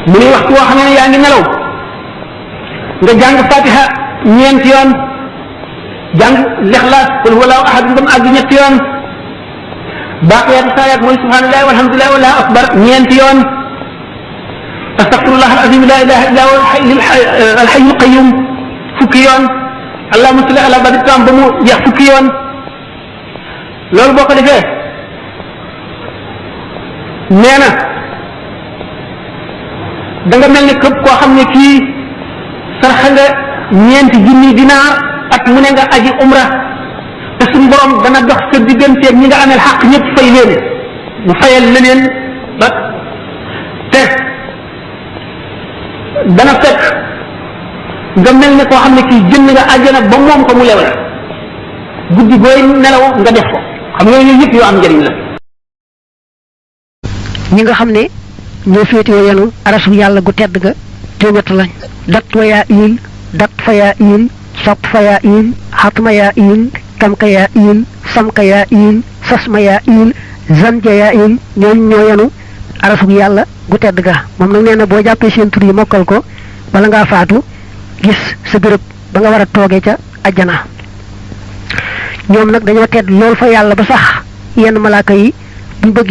mu ni waxtu woo xam ne yaa ngi nelaw nga jàng fatiha ñeenti yoon jàng lixlaas qul huwallahu ahad ba mu àgg ñetti yoon baaqiyaatu saalihaat mooy subhanallahi walhamdulillahi wallahu akbar ñeenti yoon astaghfirullah alazim la ilaha illa huwa alhayyul qayyum fukki yoon allahumma salli ala badri tam ba mu jeex fukki yoon loolu boo ko defee nee na da nga mel ni képp koo xam ne kii sarxa nga ñeenti junni dinaar at mu ne nga aji umra te suñu borom dana dox sa digganteeg ñi nga ameel xaq ñëpp fay leen mu fayal la leen ba te dana fekk nga mel ne koo xam ne kii jënd nga àjjana ba moom ko mu lew la guddi gooy nelaw nga def ko xam nga yooyu yëpp yoo am njëriñ la. ñi nga xam ne ñoo féetewoo yenu arasu yàlla gu tedd ga te ñett lañ dat wa yaa iin dat fa yaa iin sopp fa yaa iin xatma yaa iin kamka yaa iin samka yaa iin sasma yaa iin zanja yaa iin ñooñ ñoo yenu arasu yàlla gu tedd ga moom nag nee na boo jàppee seen tur yi mokkal ko bala ngaa faatu gis sa béréb ba nga war a toogee ca ajjana ñoom nag dañoo tedd lool fa yàlla ba sax yenn malaaka yi buñ bëgg